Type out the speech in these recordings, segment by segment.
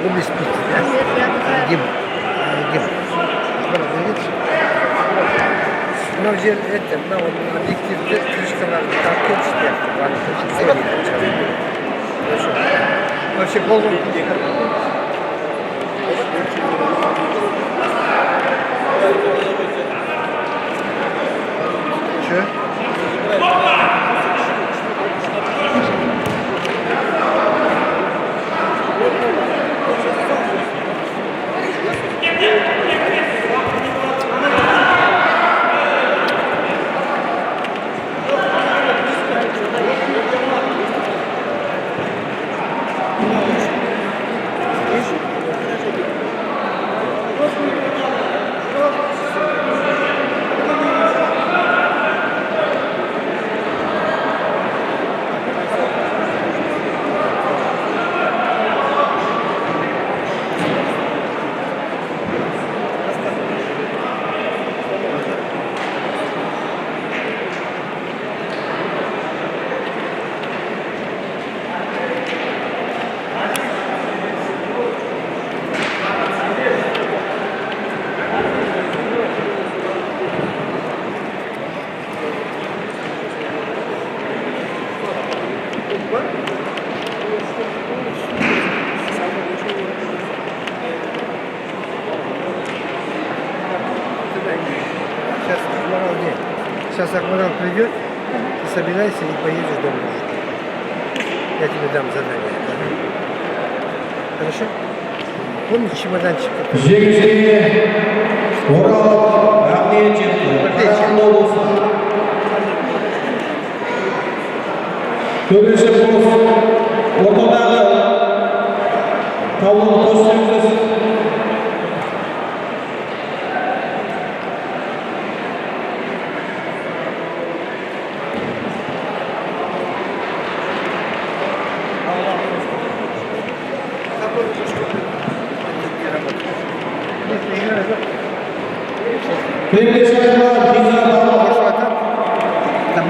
Bu biz bitti. Gim. Gim. Bunlar yer ettim. Ben onunla diktirdi. Kırışkalarını takip işte. Var Hoşça oldu. Şu. Сейчас Акмарал придет, ты собирайся и поедешь домой. Я тебе дам задание. Хорошо? Помнишь чемоданчик? Жеңіске оралып, рахмет жетті. Қарағанды облысы. Төртінші бос ортадағы таулы қосымсыз. Премьер шайба Диза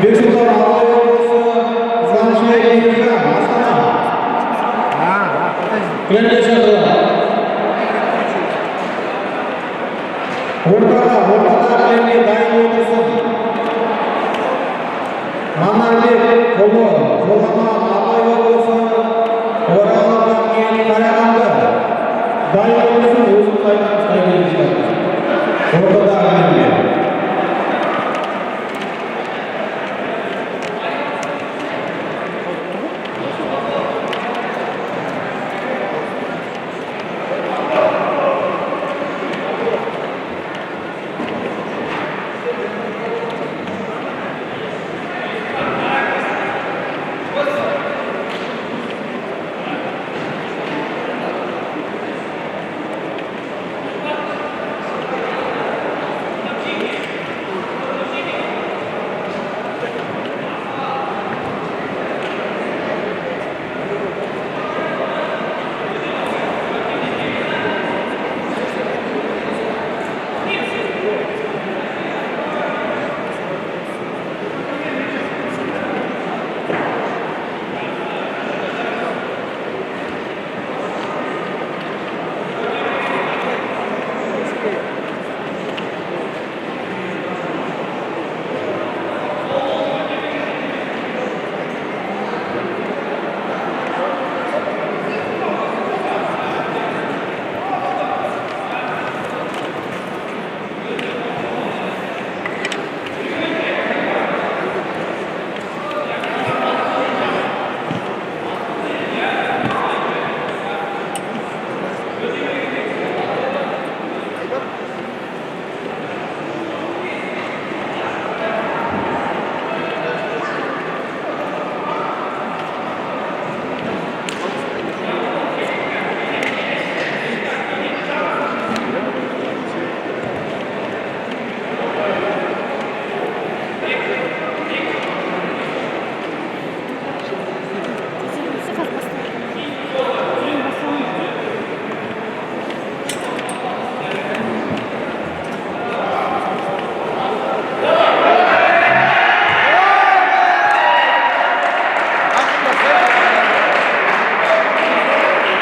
Бексултан Абай облысы Заңшай Егерга Астана. Премьер шайба ортада премьер дайын отырсын. Манарбек Қолы Жолдаман Абай облысы Оралдан кейін Қарағанды. Дайын отырсын өзін қайдан ұстай келіп. Ортада премьер.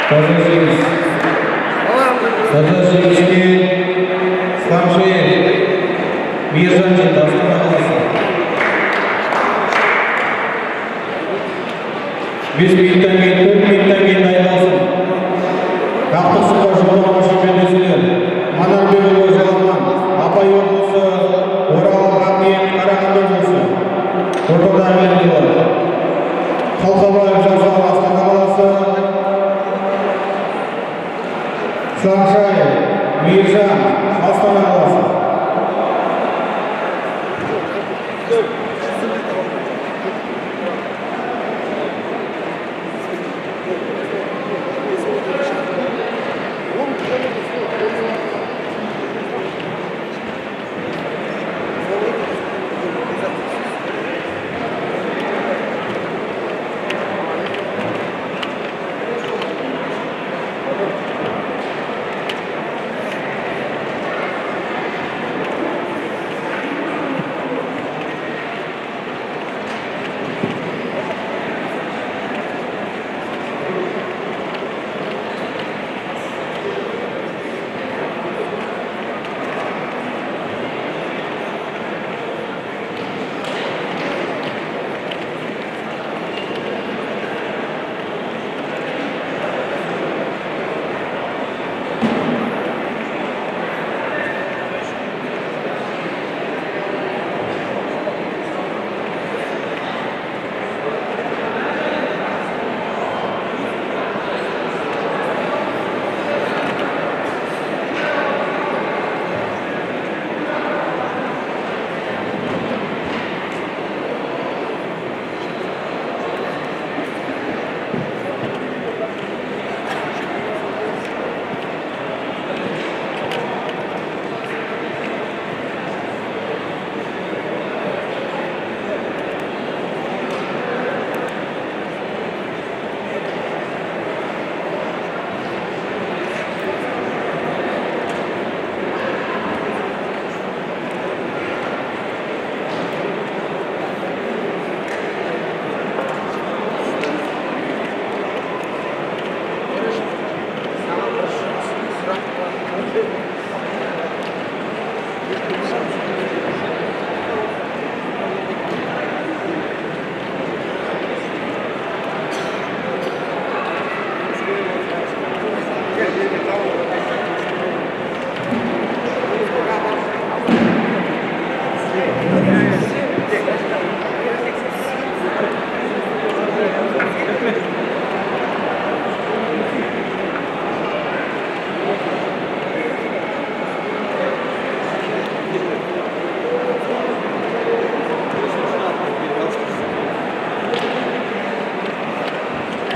Fazendo isso. Саджашевичке Сламшеев Мейіржан жетті Астана қаласы. 5 минуттан кейін 4 минуттан кейін дайындалсын. Қақтықсызға жолдамашы белдесулер. Манарбекұлы Жаламан, Абай облысы, Орал, Рахмет, Қарағанды облысы. Ортада белгілі. Қалқабаев Жасал Астана қаласы. Сламшаев Мейіржан Астана қаласы.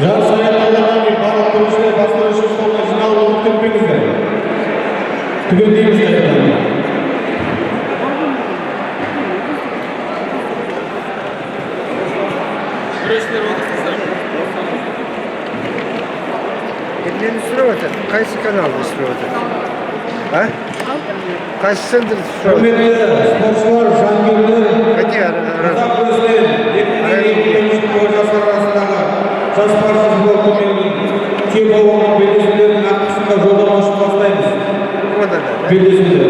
Жарыс аяқталғаннан кейін барлық төрешілер бас төреші столына жиналып отырып кетпеңіздер. Түгендейміз қайтадан. Төрешілер отырсыздар. Мені сұрап отыр. Қайсы каналды сұрап отыр? А? Қайсы центр сұрап отыр? Құрметті спортшылар, жанкүйерлер, Қате қазақ күресінен 2022 жастар арасындағы жас спортшы турнирінің чемпионы болған белдесулердің ақтысында жолдамасын бастаймыз. Ода да. Белдесулер.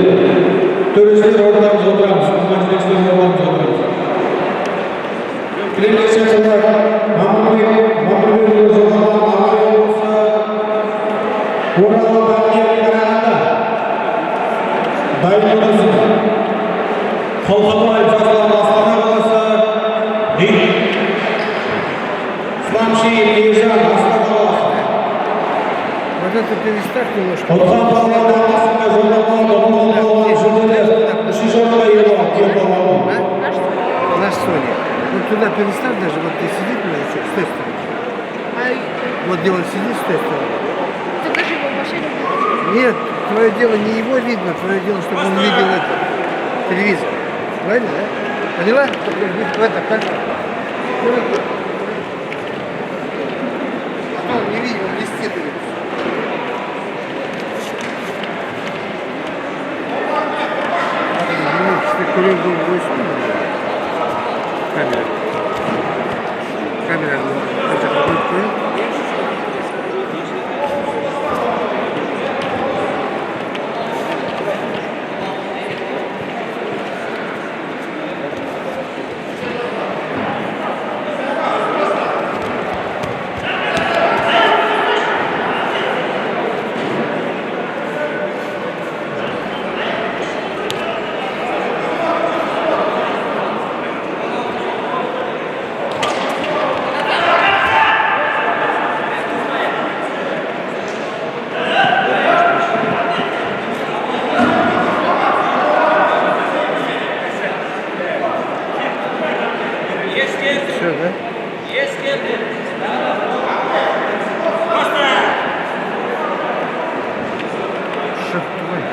Төрешілер орындарымыз отырамыз. Құрман жетекшілер орындарымыз отырамыз. Кілемге шақырылар Мамырбекұлы Жаламан, Абай облысы, Орал, Рахмет, Қарағанды. Дайын отырсын. Қалқабаев Жасал Астана қаласы. Сламшеев Мейіржан Астана қаласы. Вот это переставь немножко. Отқан балалардың арасында жолдамалар болған жүлделер үшінші орынға ие болған чемпионлар. На Соне. Вот туда переставь даже, вот ты сидит, с той стороны. Вот где он сидит, с той стороны. Ты даже его в машине видишь? Нет, твое дело не его видно, твое дело, чтобы он видел это, телевизор. Правильно, да? Поняла? В это, как? А он не видел, он блестит. Курил был камера. Камера. Это какой-то. Şurada. Şu tutmayın.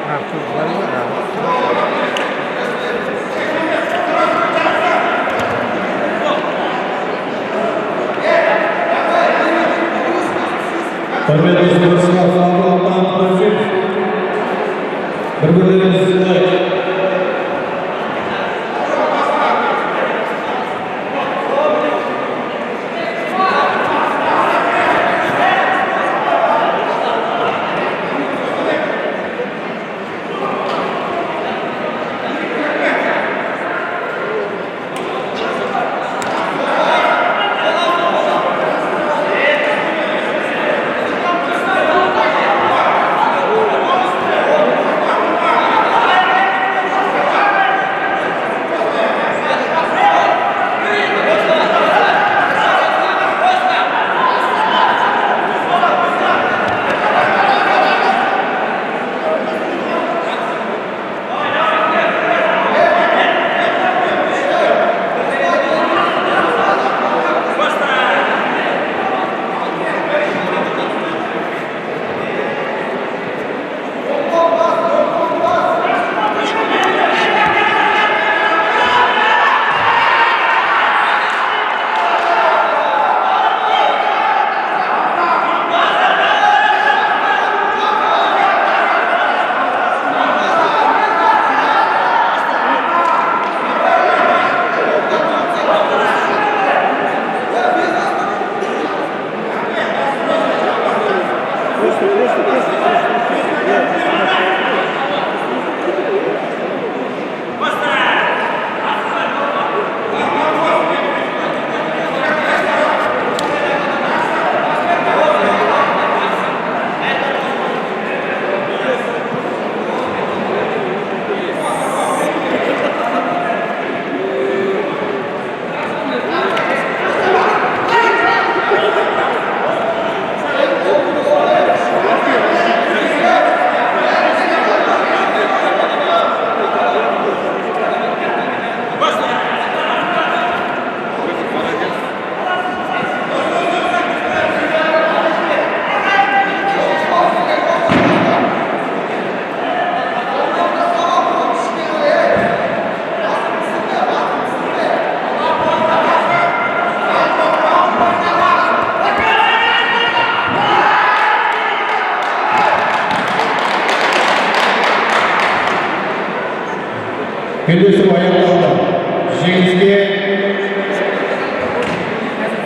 Ha, tutlar var abi. Hürmetli sporcular, sağlıktan tutuşun. Birbirlerinizi dinleyin. Belirsiz ayaklarda Jengiz'e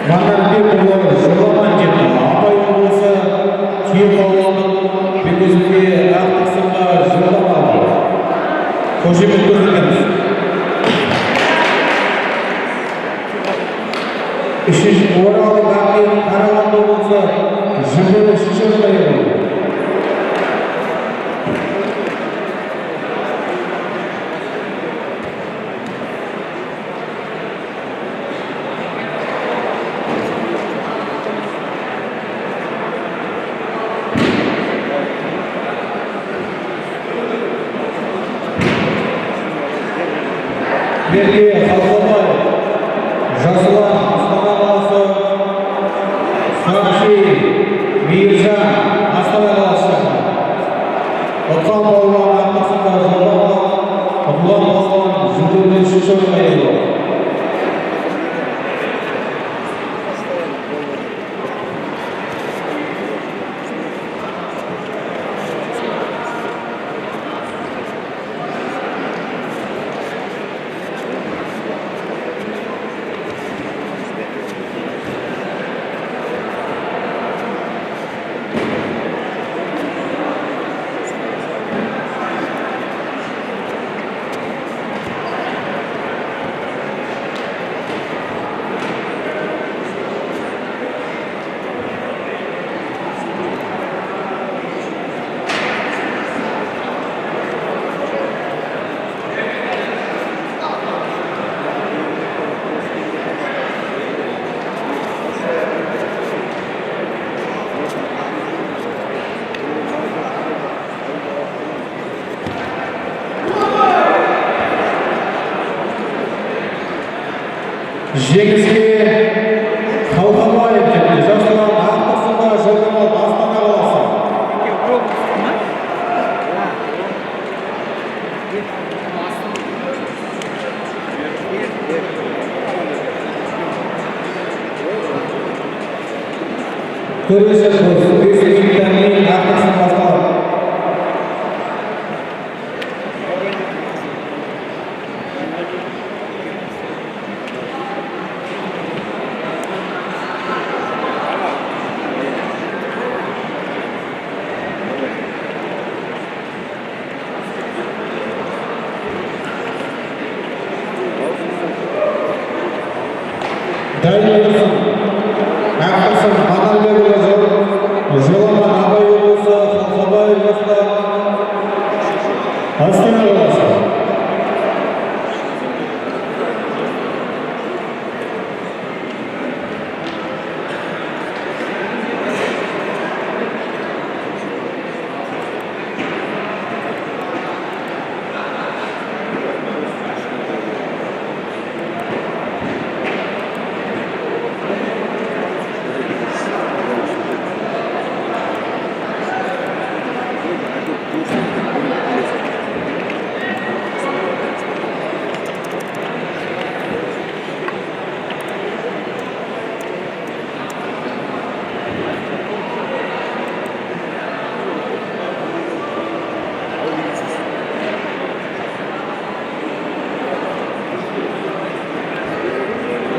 Mandarбек Uğur Жоломан жетті. Абай облысы Киев ауылдық Белгізуге ақтықсында жолдам алды. Қошемет көрсетеміз. Үшінші Орал Ғабден Қарағанды облысы жүлделі үшінші орынға ие болды. Берке Халқыбай, Жасұлан Астана қаласы, Сақши Мейіржан Астана қаласы. Отқан балуан ақтықсында жолдам алған, ұтылған балуан жүлделі үшінші орынға ие болды. Жеңіске Қалқабаев жетті. Жасұлан ақтықсында жолдама Астана қаласы. Төреші 5 минуттан кейін ақтықсын басталады. Дайындалсын. Ақтықсын Манарбекұлы Жоламан Абай облысы Қалқабаев жастар Астана қаласы.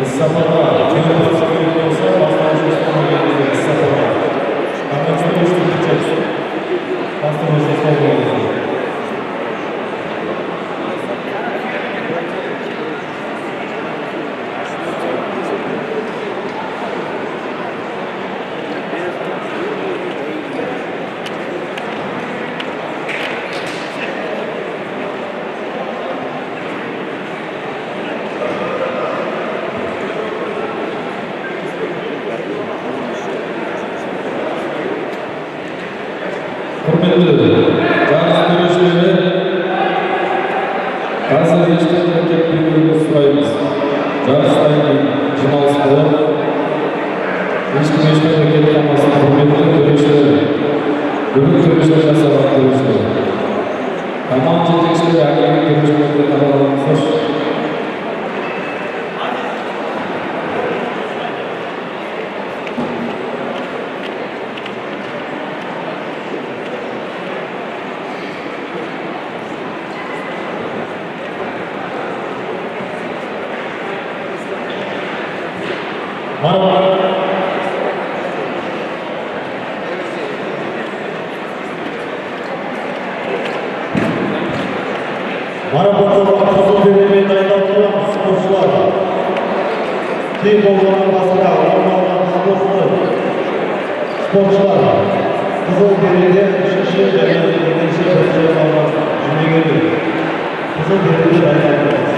Іс-сапарға жеңімпаз керек болса, бастауыш жоспарларыңызды іс-сапарға. Ағашты өштірді бастауыш жоспарларыңызды. Құрметті жарыс төрешілері, қазір ешқандай кетпеуді сұраймыз. Жарыстан кейін жиналыс болады. Ешкім ешқандай кетіп қалмасын. Құрметті төрешілер, бүгін төрешілер жасаған төрешілер. Команда жетекшілері әкелген төрешілерді қабылдаңыздар. Марафонға қызыл белбеумен дайындалып тұрған спортшылар. Кей болғаннан басқа орын алған спортшылар қызыл белбеуде 3-ші және 2-ші орын алған жүлдегерлер. Қызыл белбеуде дайындалып тұрған.